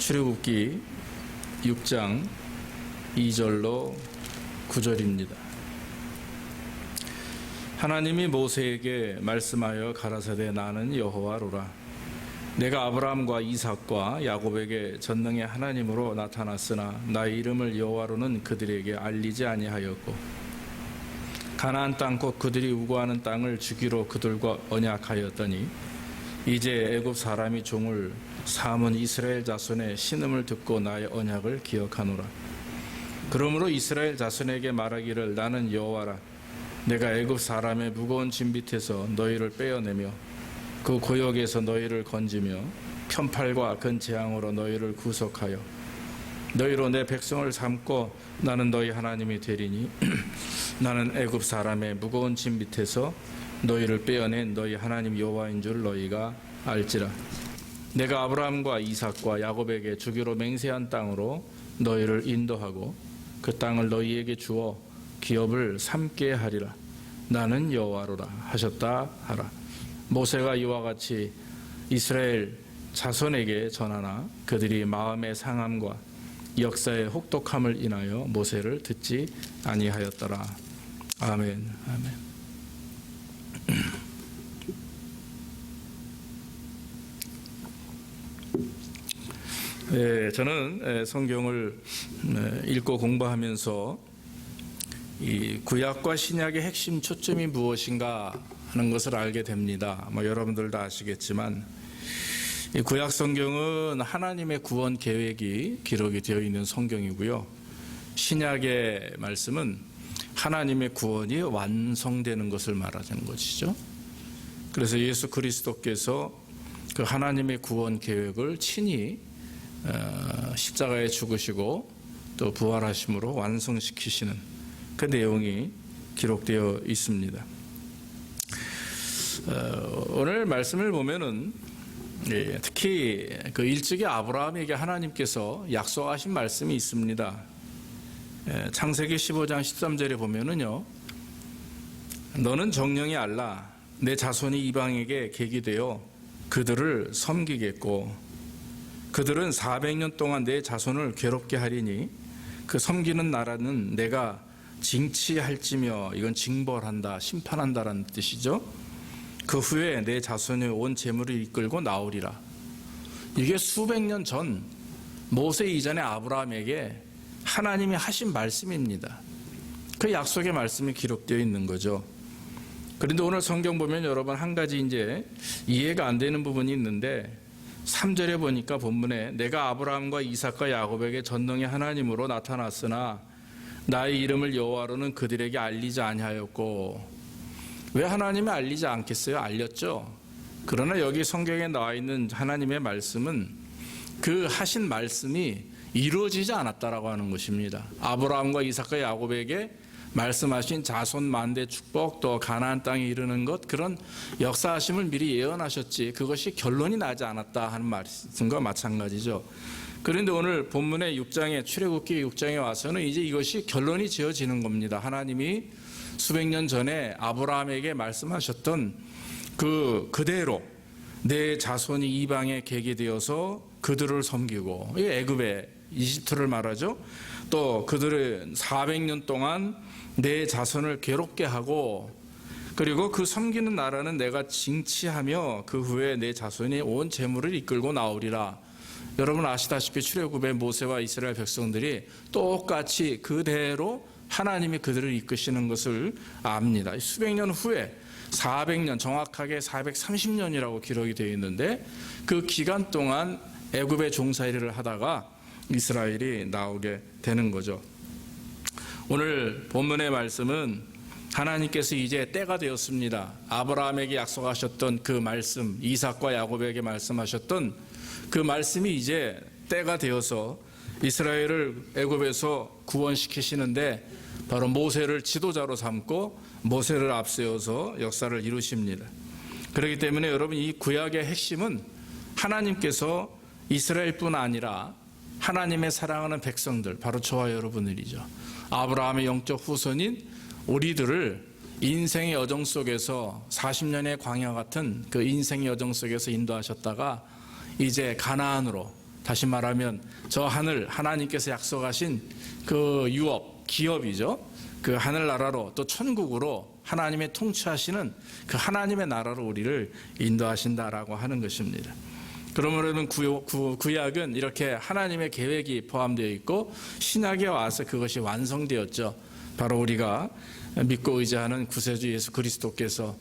출애굽기 6장 2절로 9절입니다. 하나님이 모세에게 말씀하여 가라사대 나는 여호와로라. 내가 아브라함과 이삭과 야곱에게 전능의 하나님으로 나타났으나 나의 이름을 여호와로는 그들에게 알리지 아니하였고 가나안 땅 곧 그들이 우거하는 땅을 주기로 그들과 언약하였더니 이제 애굽 사람이 종을 삼은 이스라엘 자손의 신음을 듣고 나의 언약을 기억하노라. 그러므로 이스라엘 자손에게 말하기를 나는 여호와라. 내가 애굽 사람의 무거운 짐 밑에서 너희를 빼어내며 그 고역에서 너희를 건지며 편팔과 근 재앙으로 너희를 구속하여 너희로 내 백성을 삼고 나는 너희 하나님이 되리니 나는 애굽 사람의 무거운 짐 밑에서 너희를 빼어낸 너희 하나님 여호와인 줄 너희가 알지라. 내가 아브라함과 이삭과 야곱에게 주기로 맹세한 땅으로 너희를 인도하고 그 땅을 너희에게 주어 기업을 삼게 하리라. 나는 여호와로라 하셨다 하라. 모세가 이와 같이 이스라엘 자손에게 전하나 그들이 마음의 상함과 역사의 혹독함을 인하여 모세를 듣지 아니하였더라. 아멘. 아멘. 저는 성경을 읽고 공부하면서 이 구약과 신약의 핵심 초점이 무엇인가 하는 것을 알게 됩니다. 여러분들도 아시겠지만 이 구약 성경은 하나님의 구원 계획이 기록이 되어 있는 성경이고요. 신약의 말씀은 하나님의 구원이 완성되는 것을 말하는 것이죠. 그래서 예수 그리스도께서 그 하나님의 구원 계획을 친히 십자가에 죽으시고 또 부활하심으로 완성시키시는 그 내용이 기록되어 있습니다. 오늘 말씀을 보면은 특히 그 일찍이 아브라함에게 하나님께서 약속하신 말씀이 있습니다. 창세기 15장 13절에 보면은요, 너는 정령이 알라. 내 자손이 이방에게 객이 되어 그들을 섬기겠고 그들은 400년 동안 내 자손을 괴롭게 하리니 그 섬기는 나라는 내가 징치할지며, 이건 징벌한다, 심판한다라는 뜻이죠. 그 후에 내 자손이 온 재물을 이끌고 나오리라. 이게 수백 년 전 모세 이전의 아브라함에게 하나님이 하신 말씀입니다. 그 약속의 말씀이 기록되어 있는 거죠. 그런데 오늘 성경 보면 여러분 한 가지 이제 이해가 안 되는 부분이 있는데 3절에 보니까 본문에 내가 아브라함과 이삭과 야곱에게 전능의 하나님으로 나타났으나 나의 이름을 여호와로는 그들에게 알리지 아니하였고, 왜 하나님이 알리지 않겠어요? 알렸죠. 그러나 여기 성경에 나와 있는 하나님의 말씀은 그 하신 말씀이 이루어지지 않았다라고 하는 것입니다. 아브라함과 이삭과 야곱에게 말씀하신 자손 만대 축복, 또 가나안 땅에 이르는 것, 그런 역사하심을 미리 예언하셨지 그것이 결론이 나지 않았다 하는 말씀과 마찬가지죠. 그런데 오늘 본문의 6장에 출애굽기 6장에 와서는 이제 이것이 결론이 지어지는 겁니다. 하나님이 수백 년 전에 아브라함에게 말씀하셨던 그대로 내 자손이 이방에 객이 되어서 그들을 섬기고, 애굽의 이집트를 말하죠. 또 그들은 400년 동안 내 자손을 괴롭게 하고, 그리고 그 섬기는 나라는 내가 징치하며 그 후에 내 자손이 온 재물을 이끌고 나오리라. 여러분 아시다시피 출애굽의 모세와 이스라엘 백성들이 똑같이 그대로 하나님이 그들을 이끄시는 것을 압니다. 수백 년 후에 400년, 정확하게 430년이라고 기록이 되어 있는데 그 기간 동안 애굽의 종살이를 하다가 이스라엘이 나오게 되는 거죠. 오늘 본문의 말씀은 하나님께서 이제 때가 되었습니다. 아브라함에게 약속하셨던 그 말씀, 이삭과 야곱에게 말씀하셨던 그 말씀이 이제 때가 되어서 이스라엘을 애굽에서 구원시키시는데 바로 모세를 지도자로 삼고 모세를 앞세워서 역사를 이루십니다. 그렇기 때문에 여러분 이 구약의 핵심은 하나님께서 이스라엘뿐 아니라 하나님의 사랑하는 백성들, 바로 저와 여러분들이죠. 아브라함의 영적 후손인 우리들을 인생의 여정 속에서 40년의 광야 같은 그 인생의 여정 속에서 인도하셨다가 이제 가나안으로 다시 말하면 저 하늘, 하나님께서 약속하신 그 유업, 기업이죠. 그 하늘나라로 또 천국으로 하나님의 통치하시는 그 하나님의 나라로 우리를 인도하신다라고 하는 것입니다. 그러므로는 구약은 이렇게 하나님의 계획이 포함되어 있고 신약에 와서 그것이 완성되었죠. 바로 우리가 믿고 의지하는 구세주 예수 그리스도께서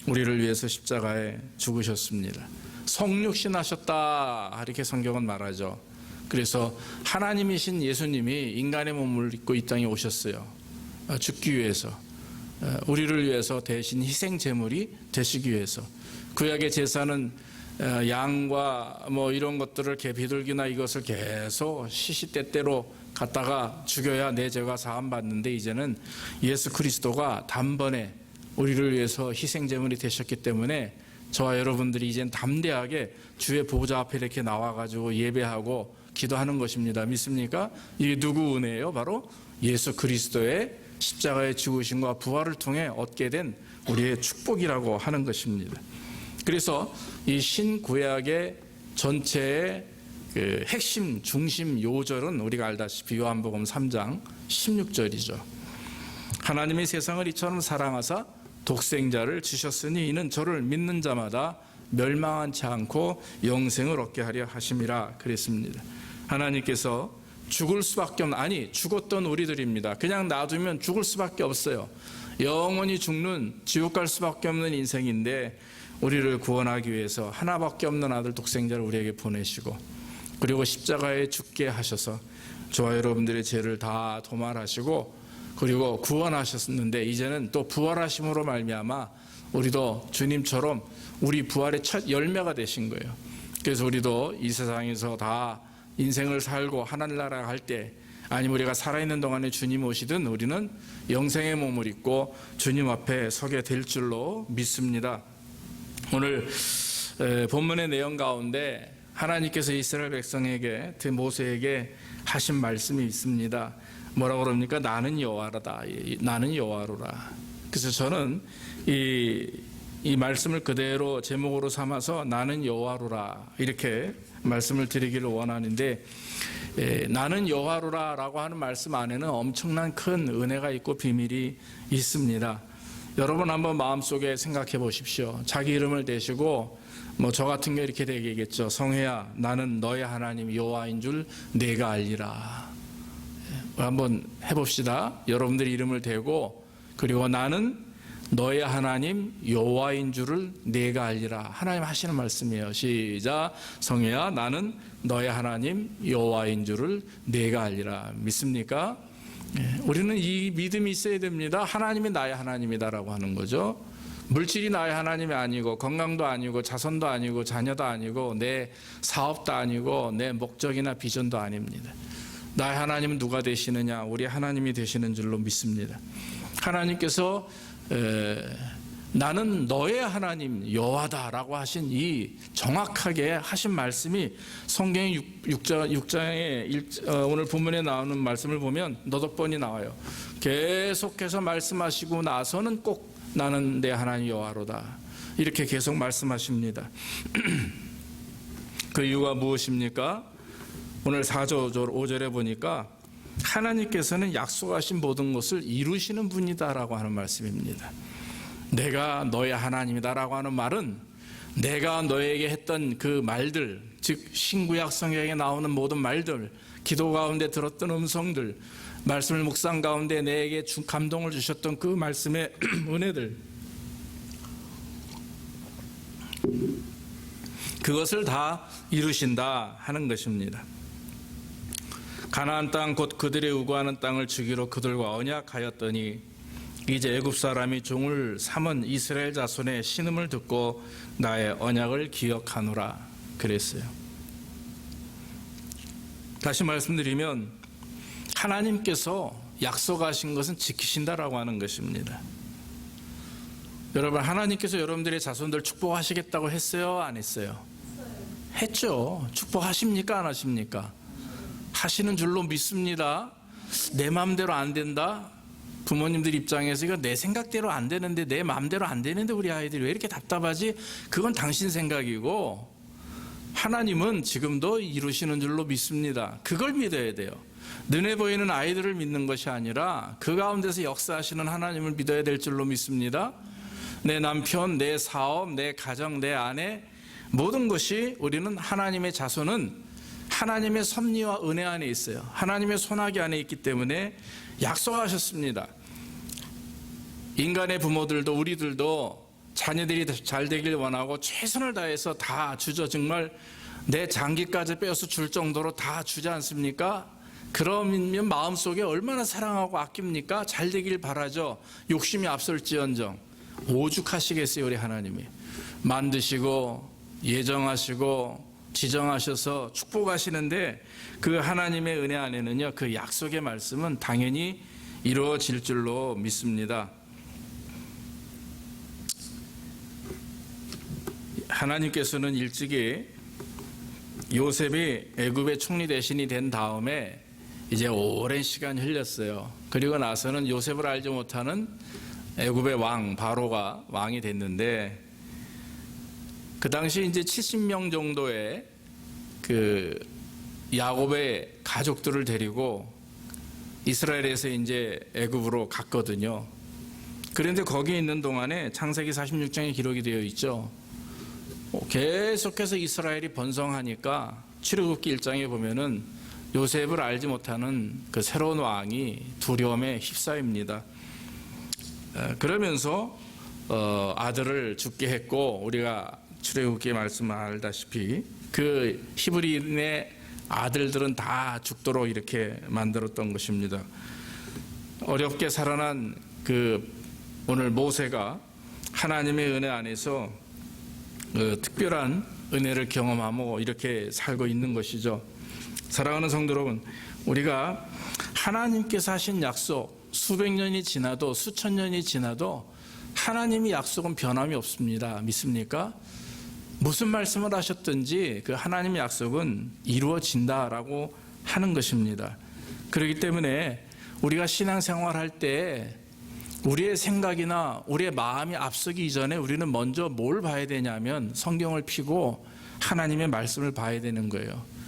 우리를 위해서 십자가에 죽으셨습니다. 성육신하셨다 이렇게 성경은 말하죠. 그래서 하나님이신 예수님이 인간의 몸을 입고 이 땅에 오셨어요. 죽기 위해서, 우리를 위해서 대신 희생 제물이 되시기 위해서. 구약의 제사는 양과 뭐 이런 것들을 비둘기나 이것을 계속 시시때때로 갖다가 죽여야 내 죄가 사함 받는데, 이제는 예수 그리스도가 단번에 우리를 위해서 희생 제물이 되셨기 때문에 저와 여러분들이 이젠 담대하게 주의 보좌 앞에 이렇게 나와가지고 예배하고 기도하는 것입니다. 믿습니까? 이게 누구 은혜예요? 바로 예수 그리스도의 십자가의 죽으심과 부활을 통해 얻게 된 우리의 축복이라고 하는 것입니다. 그래서 이 신구약의 전체의 그 핵심 중심 요절은 우리가 알다시피 요한복음 3장 16절이죠. 하나님이 세상을 이처럼 사랑하사 독생자를 주셨으니 이는 저를 믿는 자마다 멸망하지 않고 영생을 얻게 하려 하심이라 그랬습니다. 하나님께서 죽을 수밖에 없는, 아니 죽었던 우리들입니다. 그냥 놔두면 죽을 수밖에 없어요. 영원히 죽는 지옥 갈 수밖에 없는 인생인데 우리를 구원하기 위해서 하나밖에 없는 아들 독생자를 우리에게 보내시고 그리고 십자가에 죽게 하셔서 저와 여러분들의 죄를 다 도말하시고 그리고 구원하셨는데 이제는 또 부활하심으로 말미암아 우리도 주님처럼 우리 부활의 첫 열매가 되신 거예요. 그래서 우리도 이 세상에서 다 인생을 살고 하늘나라 갈 때, 아니면 우리가 살아있는 동안에 주님 오시든 우리는 영생의 몸을 입고 주님 앞에 서게 될 줄로 믿습니다. 오늘 본문의 내용 가운데 하나님께서 이스라엘 백성에게, 모세에게 하신 말씀이 있습니다. 뭐라고 그럽니까? 나는 여호와로다. 나는 여호와로라. 그래서 저는 이 말씀을 그대로 제목으로 삼아서 나는 여호와로라 이렇게 말씀을 드리기를 원하는데, 나는 여호와로라 라고 하는 말씀 안에는 엄청난 큰 은혜가 있고 비밀이 있습니다. 여러분 한번 마음속에 생각해 보십시오. 자기 이름을 대시고 뭐 저 같은 경우 이렇게 되겠죠. 성혜야, 나는 너의 하나님 여호와인 줄 내가 알리라. 한번 해봅시다. 여러분들의 이름을 대고, 그리고 나는 너의 하나님 여호와인 줄을 내가 알리라. 하나님 하시는 말씀이에요. 시작. 성혜야, 나는 너의 하나님 여호와인 줄을 내가 알리라. 믿습니까? 우리는 이 믿음이 있어야 됩니다. 하나님이 나의 하나님이다라고 하는 거죠. 물질이 나의 하나님이 아니고, 건강도 아니고, 자손도 아니고, 자녀도 아니고, 내 사업도 아니고, 내 목적이나 비전도 아닙니다. 나의 하나님은 누가 되시느냐? 우리 하나님이 되시는 줄로 믿습니다. 하나님께서 나는 너의 하나님 여호와다라고 하신 이 정확하게 하신 말씀이 성경 6장에 오늘 본문에 나오는 말씀을 보면 너댓 번이 나와요. 계속해서 말씀하시고 나서는 꼭 나는 내 하나님 여호와로다 이렇게 계속 말씀하십니다. 그 이유가 무엇입니까? 오늘 4절 5절에 보니까 하나님께서는 약속하신 모든 것을 이루시는 분이다라고 하는 말씀입니다. 내가 너의 하나님이다라고 하는 말은 내가 너에게 했던 그 말들, 즉 신구약 성경에 나오는 모든 말들, 기도 가운데 들었던 음성들, 말씀을 묵상 가운데 내게 감동을 주셨던 그 말씀의 은혜들, 그것을 다 이루신다 하는 것입니다. 가나안 땅 곧 그들의 우고하는 땅을 주기로 그들과 언약하였더니 이제 애굽 사람이 종을 삼은 이스라엘 자손의 신음을 듣고 나의 언약을 기억하노라 그랬어요. 다시 말씀드리면 하나님께서 약속하신 것은 지키신다라고 하는 것입니다. 여러분, 하나님께서 여러분들의 자손들 축복하시겠다고 했어요? 안 했어요? 했죠. 축복하십니까? 안 하십니까? 하시는 줄로 믿습니다. 내 마음대로 안 된다? 부모님들 입장에서 이거 내 생각대로 안 되는데, 내 마음대로 안 되는데 우리 아이들이 왜 이렇게 답답하지? 그건 당신 생각이고 하나님은 지금도 이루시는 줄로 믿습니다. 그걸 믿어야 돼요. 눈에 보이는 아이들을 믿는 것이 아니라 그 가운데서 역사하시는 하나님을 믿어야 될 줄로 믿습니다. 내 남편, 내 사업, 내 가정, 내 아내, 모든 것이 우리는 하나님의 자손은 하나님의 섭리와 은혜 안에 있어요. 하나님의 손아귀 안에 있기 때문에 약속하셨습니다. 인간의 부모들도 우리들도 자녀들이 잘 되길 원하고 최선을 다해서 다 주죠. 정말 내 장기까지 빼어서 줄 정도로 다 주지 않습니까? 그러면 마음속에 얼마나 사랑하고 아낍니까? 잘 되길 바라죠. 욕심이 앞설지언정. 오죽하시겠어요, 우리 하나님이. 만드시고 예정하시고 지정하셔서 축복하시는데 그 하나님의 은혜 안에는요, 그 약속의 말씀은 당연히 이루어질 줄로 믿습니다. 하나님께서는 일찍이 요셉이 애굽의 총리 대신이 된 다음에 이제 오랜 시간이 흘렸어요. 그리고 나서는 요셉을 알지 못하는 애굽의 왕 바로가 왕이 됐는데, 그 당시 이제 70명 정도의 그 야곱의 가족들을 데리고 이스라엘에서 이제 애굽으로 갔거든요. 그런데 거기 있는 동안에 창세기 46장에 기록이 되어 있죠. 계속해서 이스라엘이 번성하니까 출애굽기 1장에 보면은 요셉을 알지 못하는 그 새로운 왕이 두려움에 휩싸입니다. 그러면서 아들을 죽게 했고, 우리가 출애굽기 말씀 알다시피 그 히브리인의 아들들은 다 죽도록 이렇게 만들었던 것입니다. 어렵게 살아난 그 오늘 모세가 하나님의 은혜 안에서 특별한 은혜를 경험하고 이렇게 살고 있는 것이죠. 사랑하는 성도 여러분, 우리가 하나님께서 하신 약속 수백 년이 지나도 수천 년이 지나도 하나님의 약속은 변함이 없습니다. 믿습니까? 무슨 말씀을 하셨든지 그 하나님의 약속은 이루어진다라고 하는 것입니다. 그렇기 때문에 우리가 신앙생활할 때 우리의 생각이나 우리의 마음이 앞서기 이전에 우리는 먼저 뭘 봐야 되냐면 성경을 펴고 하나님의 말씀을 봐야 되는 거예요.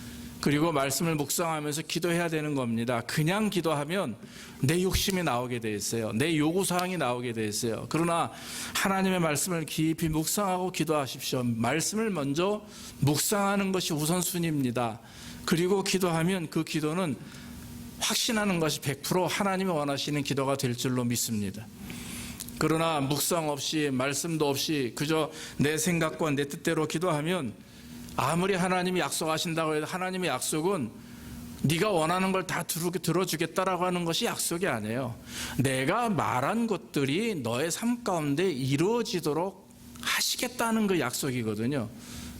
그리고 말씀을 묵상하면서 기도해야 되는 겁니다. 그냥 기도하면 내 욕심이 나오게 돼 있어요. 내 요구사항이 나오게 돼 있어요. 그러나 하나님의 말씀을 깊이 묵상하고 기도하십시오. 말씀을 먼저 묵상하는 것이 우선순위입니다. 그리고 기도하면 그 기도는 확신하는 것이 100% 하나님이 원하시는 기도가 될 줄로 믿습니다. 그러나 묵상 없이 말씀도 없이 그저 내 생각과 내 뜻대로 기도하면 아무리 하나님이 약속하신다고 해도 하나님의 약속은 네가 원하는 걸 다 들어주겠다라고 하는 것이 약속이 아니에요. 내가 말한 것들이 너의 삶 가운데 이루어지도록 하시겠다는 그 약속이거든요.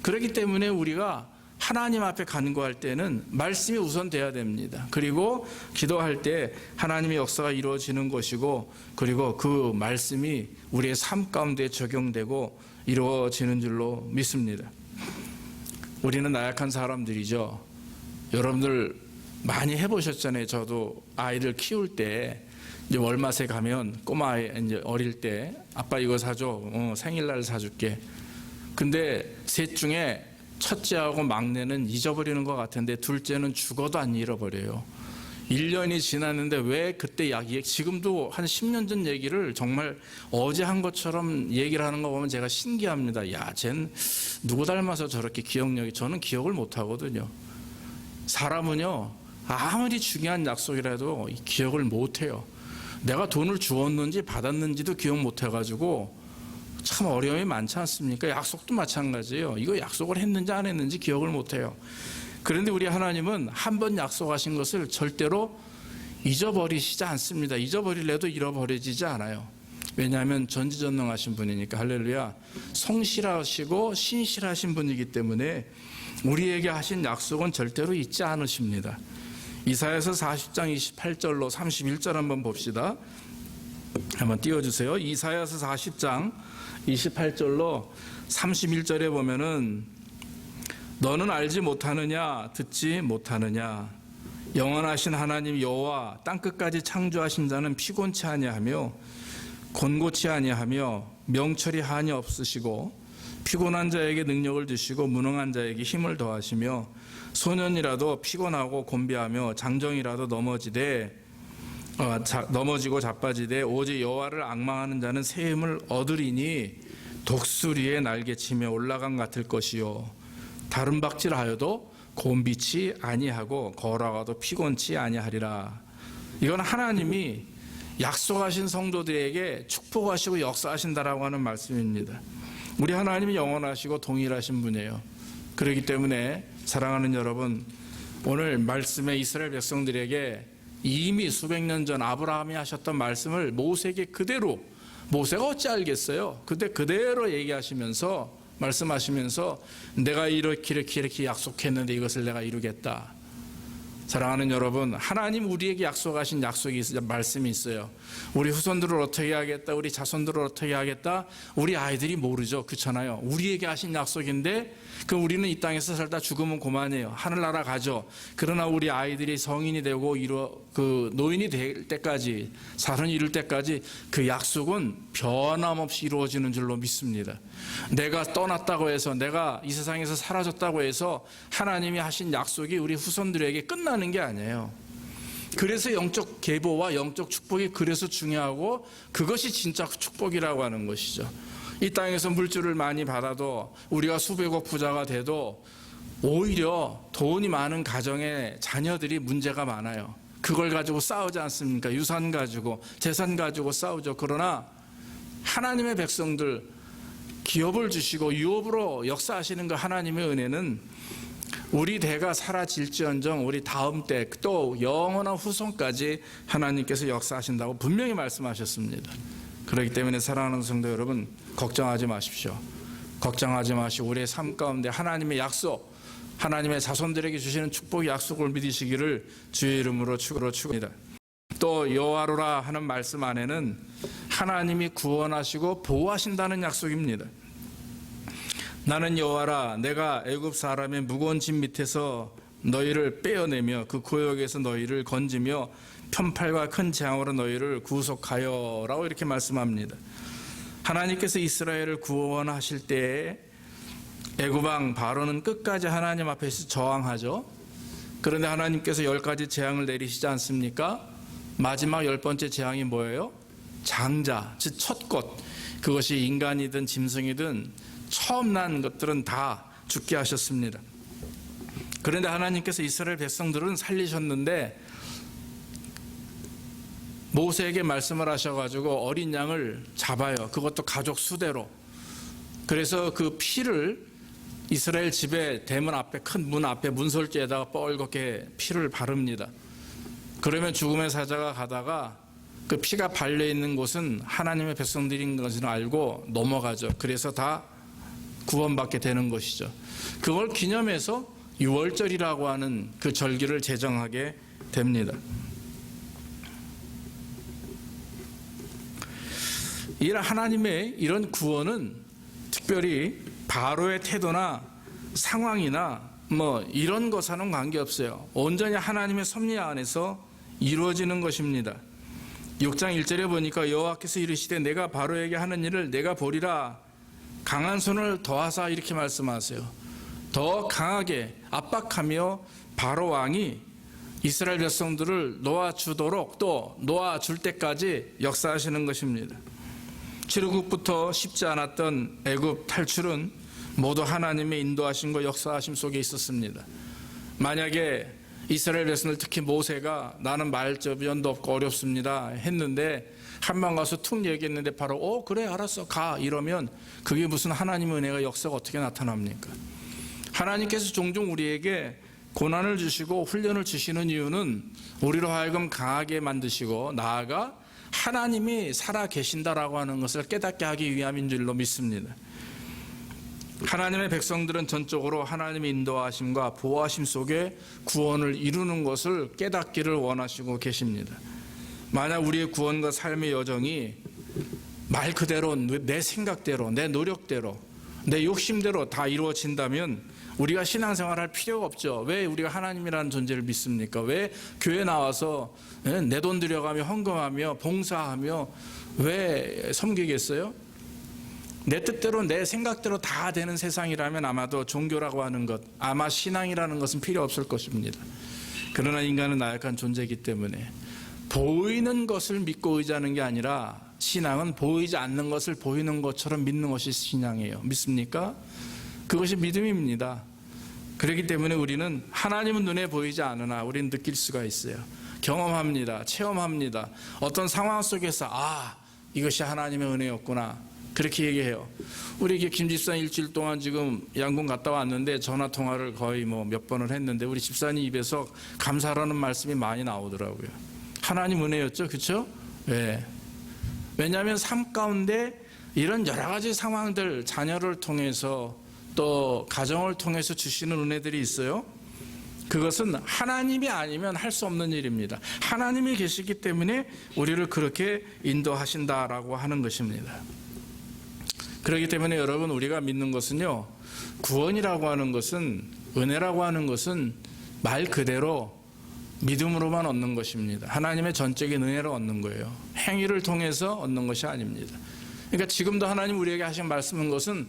그렇기 때문에 우리가 하나님 앞에 간구할 때는 말씀이 우선돼야 됩니다. 그리고 기도할 때 하나님의 역사가 이루어지는 것이고, 그리고 그 말씀이 우리의 삶 가운데 적용되고 이루어지는 줄로 믿습니다. 우리는 나약한 사람들이죠. 여러분들 많이 해보셨잖아요. 저도 아이를 키울 때 이제 월마트에 가면 꼬마 아이 이제 어릴 때 아빠 이거 사줘, 생일날 사줄게. 근데 셋 중에 첫째하고 막내는 잊어버리는 것 같은데 둘째는 죽어도 안 잃어버려요. 1년이 지났는데 왜 그때 지금도 한 10년 전 얘기를 정말 어제 한 것처럼 얘기를 하는 거 보면 제가 신기합니다. 야, 쟨 누구 닮아서 저렇게 기억력이, 저는 기억을 못 하거든요. 사람은요, 아무리 중요한 약속이라도 기억을 못 해요. 내가 돈을 주었는지 받았는지도 기억 못 해가지고 참 어려움이 많지 않습니까? 약속도 마찬가지예요. 이거 약속을 했는지 안 했는지 기억을 못 해요. 그런데 우리 하나님은 한 번 약속하신 것을 절대로 잊어버리시지 않습니다. 잊어버리려도 잃어버리지 않아요. 왜냐하면 전지전능하신 분이니까. 할렐루야. 성실하시고 신실하신 분이기 때문에 우리에게 하신 약속은 절대로 잊지 않으십니다. 이사야서 40장 28절로 31절 한번 봅시다. 한번 띄워주세요. 이사야서 40장 28절로 31절에 보면은 너는 알지 못하느냐, 듣지 못하느냐, 영원하신 하나님 여호와 땅끝까지 창조하신 자는 피곤치 아니하며 곤고치 아니하며 명철이 한이 없으시고 피곤한 자에게 능력을 주시고 무능한 자에게 힘을 더하시며 소년이라도 피곤하고 곤비하며 장정이라도 넘어지고 자빠지되 오직 여호와를 앙망하는 자는 새 힘을 얻으리니 독수리의 날개치며 올라감 같을 것이요 다른 박질하여도 곤비치 아니하고 걸어가도 피곤치 아니하리라. 이건 하나님이 약속하신 성도들에게 축복하시고 역사하신다라고 하는 말씀입니다. 우리 하나님이 영원하시고 동일하신 분이에요. 그렇기 때문에 사랑하는 여러분, 오늘 말씀에 이스라엘 백성들에게 이미 수백 년 전 아브라함이 하셨던 말씀을 모세에게 그대로, 모세가 어찌 알겠어요? 그대로 얘기하시면서 말씀하시면서 내가 이렇게 약속했는데 이것을 내가 이루겠다. 사랑하는 여러분, 하나님 우리에게 약속하신 말씀이 있어요. 우리 후손들을 어떻게 하겠다, 우리 자손들을 어떻게 하겠다, 우리 아이들이 모르죠. 그렇잖아요. 우리에게 하신 약속인데 우리는 이 땅에서 살다 죽으면 그만이에요. 하늘나라 가죠. 그러나 우리 아이들이 성인이 되고 노인이 될 때까지, 사람이 이룰 때까지 그 약속은 변함없이 이루어지는 줄로 믿습니다. 내가 떠났다고 해서, 내가 이 세상에서 사라졌다고 해서 하나님이 하신 약속이 우리 후손들에게 끝나는 게 아니에요. 그래서 영적 계보와 영적 축복이 그래서 중요하고 그것이 진짜 축복이라고 하는 것이죠. 이 땅에서 물질을 많이 받아도, 우리가 수백억 부자가 돼도 오히려 돈이 많은 가정의 자녀들이 문제가 많아요. 그걸 가지고 싸우지 않습니까? 유산 가지고, 재산 가지고 싸우죠. 그러나 하나님의 백성들, 기업을 주시고 유업으로 역사하시는 그 하나님의 은혜는 우리 대가 사라질지언정 우리 다음 때 또 영원한 후손까지 하나님께서 역사하신다고 분명히 말씀하셨습니다. 그렇기 때문에 사랑하는 성도 여러분, 걱정하지 마십시오. 걱정하지 마시고 우리의 삶 가운데 하나님의 약속, 하나님의 자손들에게 주시는 축복의 약속을 믿으시기를 주의 이름으로 축원합니다. 또 여호와로라 하는 말씀 안에는 하나님이 구원하시고 보호하신다는 약속입니다. 나는 여호와라, 내가 애굽 사람의 무거운 짐 밑에서 너희를 빼어내며 그 고역에서 너희를 건지며 편팔과 큰 재앙으로 너희를 구속하여라고 이렇게 말씀합니다. 하나님께서 이스라엘을 구원하실 때에 애굽 왕 바로는 끝까지 하나님 앞에서 저항하죠. 그런데 하나님께서 10가지 재앙을 내리시지 않습니까? 마지막 10번째 재앙이 뭐예요? 장자, 즉 첫 것. 그것이 인간이든 짐승이든 처음 난 것들은 다 죽게 하셨습니다. 그런데 하나님께서 이스라엘 백성들은 살리셨는데 모세에게 말씀을 하셔가지고 어린 양을 잡아요. 그것도 가족 수대로. 그래서 그 피를 이스라엘 집의 대문 앞에, 큰 문 앞에 문설주에다가 뻘겋게 피를 바릅니다. 그러면 죽음의 사자가 가다가 그 피가 발려있는 곳은 하나님의 백성들인 것을 알고 넘어가죠. 그래서 다 구원받게 되는 것이죠. 그걸 기념해서 유월절이라고 하는 그 절기를 제정하게 됩니다. 하나님의 이런 구원은 특별히 바로의 태도나 상황이나 이런 것과는 관계없어요. 온전히 하나님의 섭리 안에서 이루어지는 것입니다. 6장 1절에 보니까 여호와께서 이르시되 내가 바로에게 하는 일을 내가 보리라, 강한 손을 더하사 이렇게 말씀하세요. 더 강하게 압박하며 바로 왕이 이스라엘 백성들을 놓아주도록, 또 놓아줄 때까지 역사하시는 것입니다. 출애굽부터 쉽지 않았던 애굽 탈출은 모두 하나님의 인도하심과 역사하심 속에 있었습니다. 만약에 이스라엘 백성들, 특히 모세가 나는 말저변도 없고 어렵습니다 했는데 한번 가서 툭 얘기했는데 바로 그래 알았어 가 이러면 그게 무슨 하나님의 은혜가 역사가 어떻게 나타납니까? 하나님께서 종종 우리에게 고난을 주시고 훈련을 주시는 이유는 우리로 하여금 강하게 만드시고 나아가 하나님이 살아 계신다라고 하는 것을 깨닫게 하기 위함인 줄로 믿습니다. 하나님의 백성들은 전적으로 하나님의 인도하심과 보호하심 속에 구원을 이루는 것을 깨닫기를 원하시고 계십니다. 만약 우리의 구원과 삶의 여정이 말 그대로 내 생각대로, 내 노력대로, 내 욕심대로 다 이루어진다면 우리가 신앙생활할 필요가 없죠. 왜 우리가 하나님이라는 존재를 믿습니까? 왜 교회 나와서 내 돈 들여가며 헌금하며 봉사하며 왜 섬기겠어요? 내 뜻대로 내 생각대로 다 되는 세상이라면 아마도 종교라고 하는 것, 아마 신앙이라는 것은 필요 없을 것입니다. 그러나 인간은 나약한 존재이기 때문에 보이는 것을 믿고 의지하는 게 아니라 신앙은 보이지 않는 것을 보이는 것처럼 믿는 것이 신앙이에요. 믿습니까? 그것이 믿음입니다. 그렇기 때문에 우리는 하나님은 눈에 보이지 않으나 우리는 느낄 수가 있어요. 경험합니다. 체험합니다. 어떤 상황 속에서 이것이 하나님의 은혜였구나 그렇게 얘기해요. 우리 김 집사님 일주일 동안 지금 양궁 갔다 왔는데 전화 통화를 거의 몇 번을 했는데 우리 집사님 입에서 감사라는 말씀이 많이 나오더라고요. 하나님 은혜였죠, 그렇죠? 네. 왜냐하면 삶 가운데 이런 여러 가지 상황들, 자녀를 통해서 또 가정을 통해서 주시는 은혜들이 있어요. 그것은 하나님이 아니면 할 수 없는 일입니다. 하나님이 계시기 때문에 우리를 그렇게 인도하신다라고 하는 것입니다. 그렇기 때문에 여러분, 우리가 믿는 것은요, 구원이라고 하는 것은, 은혜라고 하는 것은 말 그대로 믿음으로만 얻는 것입니다. 하나님의 전적인 은혜로 얻는 거예요. 행위를 통해서 얻는 것이 아닙니다. 그러니까 지금도 하나님 우리에게 하신 말씀은 것은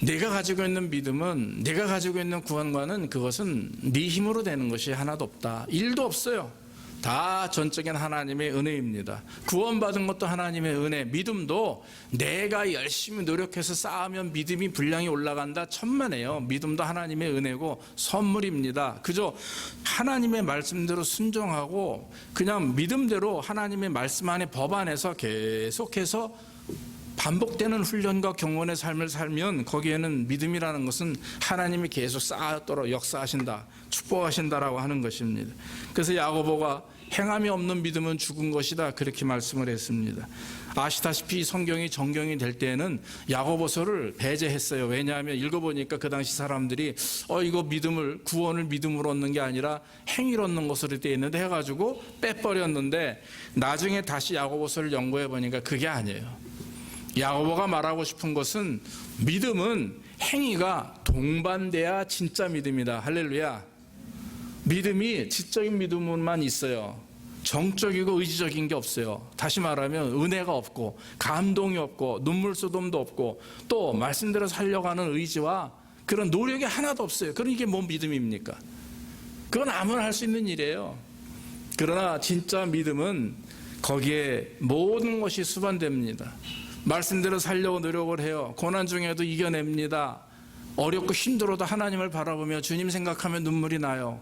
내가 가지고 있는 믿음은, 내가 가지고 있는 구원과는 그것은 네 힘으로 되는 것이 하나도 없다. 일도 없어요. 다 전적인 하나님의 은혜입니다. 구원받은 것도 하나님의 은혜, 믿음도 내가 열심히 노력해서 쌓으면 믿음이 분량이 올라간다, 천만에요. 믿음도 하나님의 은혜고 선물입니다. 그저 하나님의 말씀대로 순종하고 그냥 믿음대로 하나님의 말씀 안에, 법 안에서 계속해서 반복되는 훈련과 경건의 삶을 살면 거기에는 믿음이라는 것은 하나님이 계속 쌓도록 역사하신다, 축복하신다라고 하는 것입니다. 그래서 야고보가 행함이 없는 믿음은 죽은 것이다 그렇게 말씀을 했습니다. 아시다시피 성경이 정경이 될 때에는 야고보서를 배제했어요. 왜냐하면 읽어보니까 그 당시 사람들이 이거 믿음을, 구원을 믿음으로 얻는 게 아니라 행위로 얻는 것으로 되어 있는데 해가지고 빼버렸는데 나중에 다시 야고보서를 연구해 보니까 그게 아니에요. 야고보가 말하고 싶은 것은 믿음은 행위가 동반돼야 진짜 믿음이다. 할렐루야. 믿음이 지적인 믿음만 있어요. 정적이고 의지적인 게 없어요. 다시 말하면 은혜가 없고 감동이 없고 눈물 쏟음도 없고 또 말씀대로 살려가는 의지와 그런 노력이 하나도 없어요. 그럼 이게 뭔 믿음입니까? 그건 아무나 할 수 있는 일이에요. 그러나 진짜 믿음은 거기에 모든 것이 수반됩니다. 말씀대로 살려고 노력을 해요. 고난 중에도 이겨냅니다. 어렵고 힘들어도 하나님을 바라보며 주님 생각하면 눈물이 나요.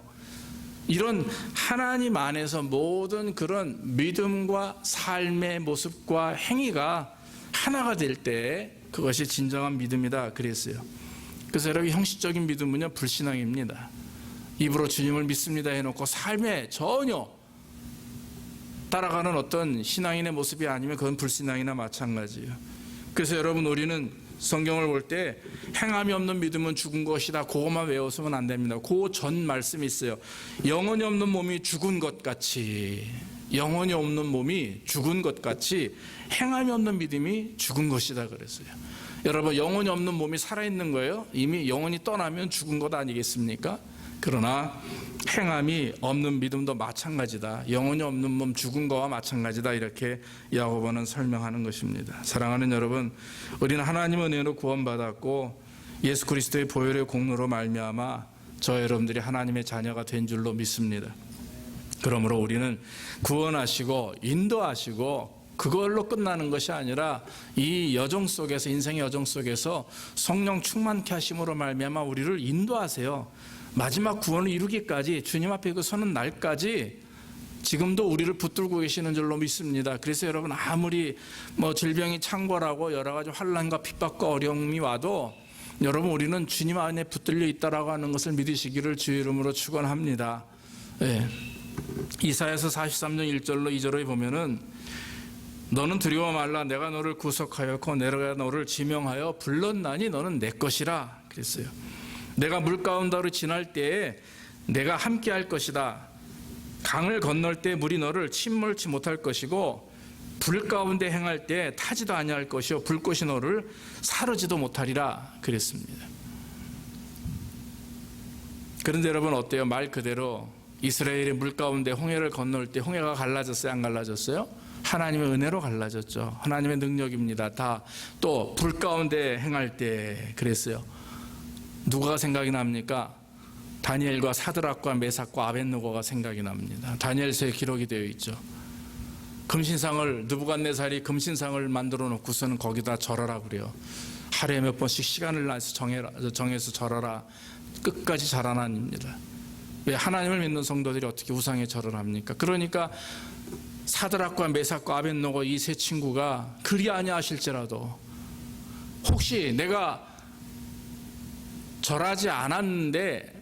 이런 하나님 안에서 모든 그런 믿음과 삶의 모습과 행위가 하나가 될 때 그것이 진정한 믿음이다 그랬어요. 그래서 여러분, 형식적인 믿음은요, 불신앙입니다. 입으로 주님을 믿습니다 해놓고 삶에 전혀 따라가는 어떤 신앙인의 모습이 아니면 그건 불신앙이나 마찬가지예요. 그래서 여러분, 우리는 성경을 볼 때 행함이 없는 믿음은 죽은 것이다, 그것만 외워서는 안 됩니다. 그 전 말씀이 있어요. 영혼이 없는 몸이 죽은 것 같이, 영혼이 없는 몸이 죽은 것 같이 행함이 없는 믿음이 죽은 것이다 그랬어요. 여러분, 영혼이 없는 몸이 살아있는 거예요. 이미 영혼이 떠나면 죽은 것 아니겠습니까? 그러나 행함이 없는 믿음도 마찬가지다. 영혼이 없는 몸 죽은 거와 마찬가지다. 이렇게 야고보는 설명하는 것입니다. 사랑하는 여러분, 우리는 하나님의 은혜로 구원받았고 예수 그리스도의 보혈의 공로로 말미암아 저 여러분들이 하나님의 자녀가 된 줄로 믿습니다. 그러므로 우리는 구원하시고 인도하시고 그걸로 끝나는 것이 아니라 이 여정 속에서, 인생의 여정 속에서 성령 충만케 하심으로 말미암아 우리를 인도하세요. 마지막 구원을 이루기까지, 주님 앞에 그 서는 날까지 지금도 우리를 붙들고 계시는 줄로 믿습니다. 그래서 여러분, 아무리 질병이 창궐하고 여러 가지 환난과 핍박과 어려움이 와도 여러분, 우리는 주님 안에 붙들려 있다라고 하는 것을 믿으시기를 주의 이름으로 축원합니다. 네. 이사야서 43장 1절로 2절에 보면은 너는 두려워 말라, 내가 너를 구속하였고 내가 너를 지명하여 불렀나니 너는 내 것이라 그랬어요. 내가 물 가운데로 지날 때에 내가 함께 할 것이다. 강을 건널 때 물이 너를 침몰치 못할 것이고 불 가운데 행할 때 타지도 아니할 것이요 불꽃이 너를 사르지도 못하리라 그랬습니다. 그런데 여러분, 어때요? 말 그대로 이스라엘이 물 가운데 홍해를 건널 때 홍해가 갈라졌어요, 안 갈라졌어요? 하나님의 은혜로 갈라졌죠. 하나님의 능력입니다. 다 또 불 가운데 행할 때 그랬어요. 누가 생각이 납니까? 다니엘과 사드락과 메삭과 아벳느고가 생각이 납니다. 다니엘서에 기록이 되어 있죠. 금신상을 느부갓네살이 금신상을 만들어 놓고서는 거기다 절하라 그래요. 하루에 몇 번씩 시간을 나서 정해서 절하라. 끝까지 잘 하나님입니다. 왜 하나님을 믿는 성도들이 어떻게 우상에 절을 합니까? 그러니까 사드락과 메삭과 아벳느고 이 세 친구가 그리 아니하실지라도 혹시 내가 절하지 않았는데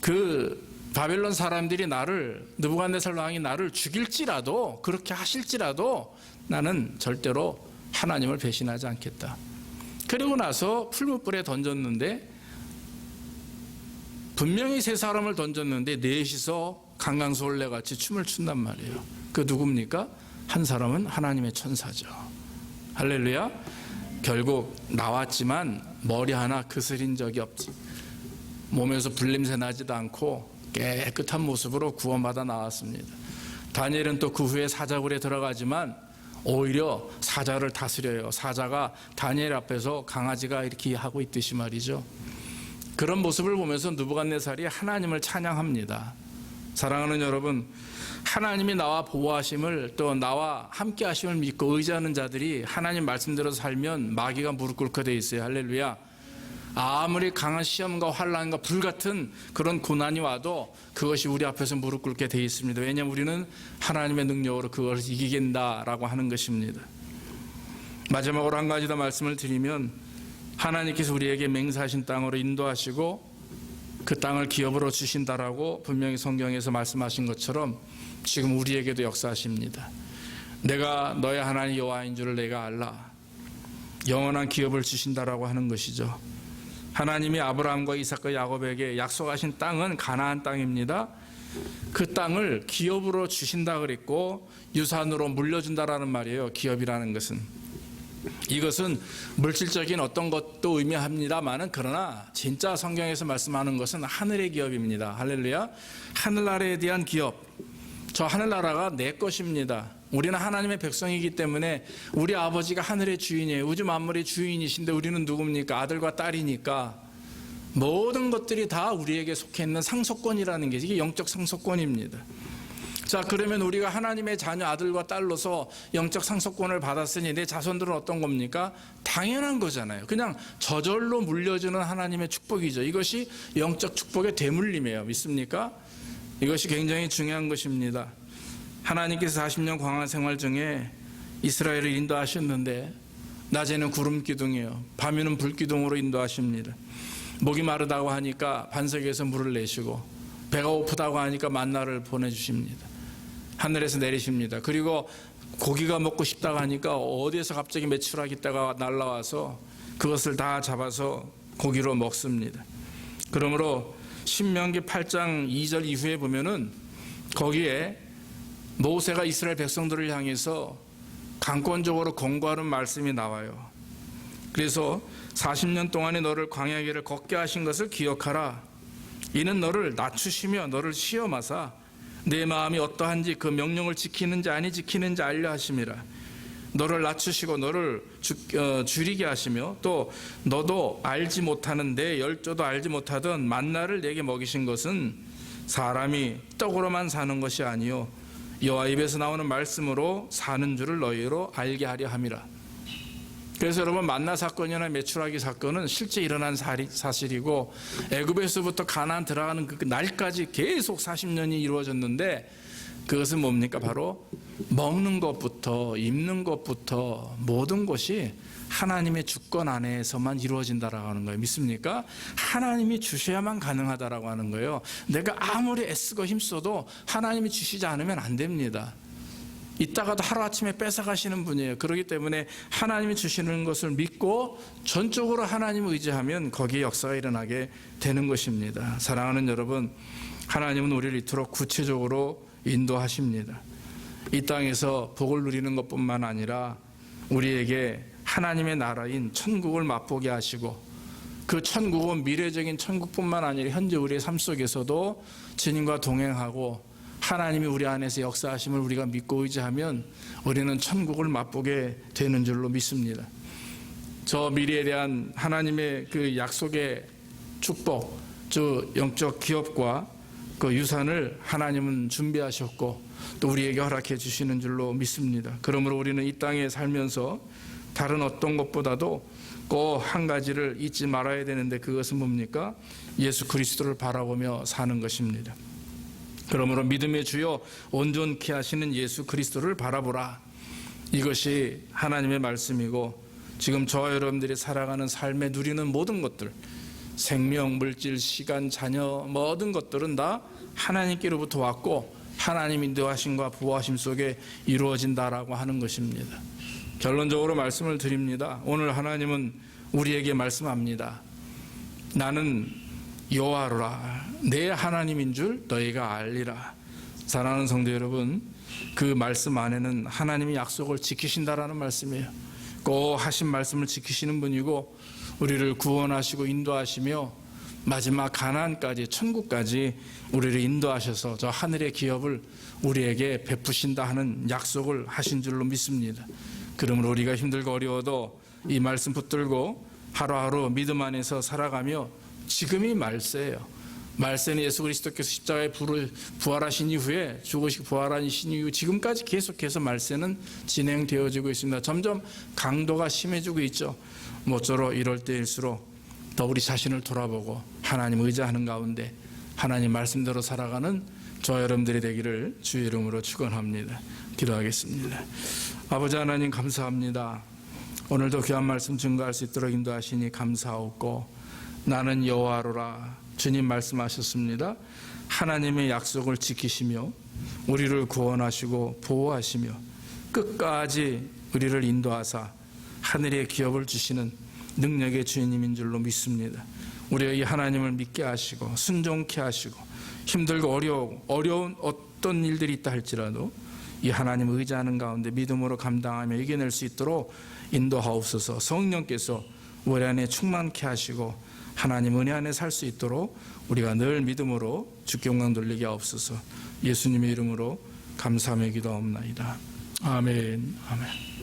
그 바벨론 사람들이 나를 느부갓네살 왕이 나를 죽일지라도 그렇게 하실지라도 나는 절대로 하나님을 배신하지 않겠다. 그리고 나서 풀무불에 던졌는데 분명히 세 사람을 던졌는데 넷이서 강강수월래같이 춤을 춘단 말이에요. 그 누굽니까? 한 사람은 하나님의 천사죠. 할렐루야. 결국 나왔지만 머리 하나 그스린 적이 없지. 몸에서 불냄새 나지도 않고 깨끗한 모습으로 구원받아 나왔습니다. 다니엘은 또 그 후에 사자굴에 들어가지만 오히려 사자를 다스려요. 사자가 다니엘 앞에서 강아지가 이렇게 하고 있듯이 말이죠. 그런 모습을 보면서 느부갓네살이 하나님을 찬양합니다. 사랑하는 여러분, 하나님이 나와 보호하심을 또 나와 함께 하심을 믿고 의지하는 자들이 하나님 말씀대로 살면 마귀가 무릎 꿇게 돼 있어요. 할렐루야. 아무리 강한 시험과 환난과 불같은 그런 고난이 와도 그것이 우리 앞에서 무릎 꿇게 돼 있습니다. 왜냐하면 우리는 하나님의 능력으로 그걸 이기겠다라고 하는 것입니다. 마지막으로 한 가지 더 말씀을 드리면 하나님께서 우리에게 맹세하신 땅으로 인도하시고 그 땅을 기업으로 주신다라고 분명히 성경에서 말씀하신 것처럼 지금 우리에게도 역사하십니다. 내가 너의 하나님 여호와인 줄을 내가 알라. 영원한 기업을 주신다라고 하는 것이죠. 하나님이 아브라함과 이삭과 야곱에게 약속하신 땅은 가나안 땅입니다. 그 땅을 기업으로 주신다 그랬고 유산으로 물려준다라는 말이에요. 기업이라는 것은. 이것은 물질적인 어떤 것도 의미합니다만은 그러나 진짜 성경에서 말씀하는 것은 하늘의 기업입니다. 할렐루야. 하늘나라에 대한 기업. 저 하늘나라가 내 것입니다. 우리는 하나님의 백성이기 때문에 우리 아버지가 하늘의 주인이에요. 우주 만물의 주인이신데 우리는 누굽니까? 아들과 딸이니까 모든 것들이 다 우리에게 속해 있는 상속권이라는 게 이게 영적 상속권입니다. 자, 그러면 우리가 하나님의 자녀 아들과 딸로서 영적 상속권을 받았으니 내 자손들은 어떤 겁니까? 당연한 거잖아요. 그냥 저절로 물려주는 하나님의 축복이죠. 이것이 영적 축복의 대물림이에요. 믿습니까? 이것이 굉장히 중요한 것입니다. 하나님께서 40년 광야 생활 중에 이스라엘을 인도하셨는데 낮에는 구름 기둥이에요. 밤에는 불 기둥으로 인도하십니다. 목이 마르다고 하니까 반석에서 물을 내시고 배가 고프다고 하니까 만나를 보내주십니다. 하늘에서 내리십니다. 그리고 고기가 먹고 싶다고 하니까 어디에서 갑자기 메추라기 떼가 날라와서 그것을 다 잡아서 고기로 먹습니다. 그러므로 신명기 8장 2절 이후에 보면은 거기에 모세가 이스라엘 백성들을 향해서 강권적으로 권고하는 말씀이 나와요. 그래서 40년 동안에 너를 광야 길을 걷게 하신 것을 기억하라. 이는 너를 낮추시며 너를 시험하사 내 마음이 어떠한지 그 명령을 지키는지 아니 지키는지 알려 하심이라. 너를 낮추시고 너를 줄이게 하시며 또 너도 알지 못하는 내 열조도 알지 못하던 만나를 내게 먹이신 것은 사람이 떡으로만 사는 것이 아니요 여호와 입에서 나오는 말씀으로 사는 줄을 너희로 알게 하려 함이라. 그래서 여러분 만나 사건이나 메추라기 사건은 실제 일어난 사실이고 애굽에서부터 가나안 들어가는 그 날까지 계속 40년이 이루어졌는데 그것은 뭡니까? 바로 먹는 것부터 입는 것부터 모든 것이 하나님의 주권 안에서만 이루어진다라고 하는 거예요. 믿습니까? 하나님이 주셔야만 가능하다라고 하는 거예요. 내가 아무리 애쓰고 힘써도 하나님이 주시지 않으면 안 됩니다. 이따가도 하루아침에 뺏어가시는 분이에요. 그렇기 때문에 하나님이 주시는 것을 믿고 전적으로 하나님을 의지하면 거기에 역사가 일어나게 되는 것입니다. 사랑하는 여러분, 하나님은 우리를 이토록 구체적으로 인도하십니다. 이 땅에서 복을 누리는 것뿐만 아니라 우리에게 하나님의 나라인 천국을 맛보게 하시고 그 천국은 미래적인 천국뿐만 아니라 현재 우리의 삶 속에서도 주님과 동행하고 하나님이 우리 안에서 역사하심을 우리가 믿고 의지하면 우리는 천국을 맛보게 되는 줄로 믿습니다. 저 미래에 대한 하나님의 그 약속의 축복, 저 영적 기업과 그 유산을 하나님은 준비하셨고 또 우리에게 허락해 주시는 줄로 믿습니다. 그러므로 우리는 이 땅에 살면서 다른 어떤 것보다도 꼭 한 가지를 잊지 말아야 되는데, 그것은 뭡니까? 예수 그리스도를 바라보며 사는 것입니다. 그러므로 믿음의 주요 온전케 하시는 예수 그리스도를 바라보라. 이것이 하나님의 말씀이고, 지금 저와 여러분들이 살아가는 삶에 누리는 모든 것들, 생명, 물질, 시간, 자녀, 모든 것들은 다 하나님께로부터 왔고 하나님 인도하심과 보호하심 속에 이루어진다라고 하는 것입니다. 결론적으로 말씀을 드립니다. 오늘 하나님은 우리에게 말씀합니다. 나는 여호와로라, 내 하나님인 줄 너희가 알리라. 사랑하는 성도 여러분, 그 말씀 안에는 하나님이 약속을 지키신다라는 말씀이에요. 꼭 하신 말씀을 지키시는 분이고 우리를 구원하시고 인도하시며 마지막 가나안까지, 천국까지 우리를 인도하셔서 저 하늘의 기업을 우리에게 베푸신다 하는 약속을 하신 줄로 믿습니다. 그러므로 우리가 힘들고 어려워도 이 말씀 붙들고 하루하루 믿음 안에서 살아가며, 지금이 말세예요. 말세는 예수 그리스도께서 십자가에 부활하신 이후에, 죽으시고 부활하신 이후 지금까지 계속해서 말세는 진행되어지고 있습니다. 점점 강도가 심해지고 있죠. 모쪼록 이럴 때일수록 더 우리 자신을 돌아보고 하나님 의지하는 가운데 하나님 말씀대로 살아가는 저와 여러분들이 되기를 주의 이름으로 축원합니다. 기도하겠습니다. 아버지 하나님, 감사합니다. 오늘도 귀한 말씀 증거할 수 있도록 인도하시니 감사하고, 나는 여호와로라, 주님 말씀하셨습니다. 하나님의 약속을 지키시며 우리를 구원하시고 보호하시며 끝까지 우리를 인도하사 하늘의 기업을 주시는 능력의 주인님인 줄로 믿습니다. 우리가 이 하나님을 믿게 하시고 순종케 하시고, 힘들고 어려운 어떤 일들이 있다 할지라도 이 하나님을 의지하는 가운데 믿음으로 감당하며 이겨낼 수 있도록 인도하옵소서. 성령께서 우리 안에 충만케 하시고 하나님 은혜 안에 살 수 있도록 우리가 늘 믿음으로 주께 영광 돌리게 하옵소서. 예수님의 이름으로 감사하며 기도하옵나이다. 아멘. 아멘.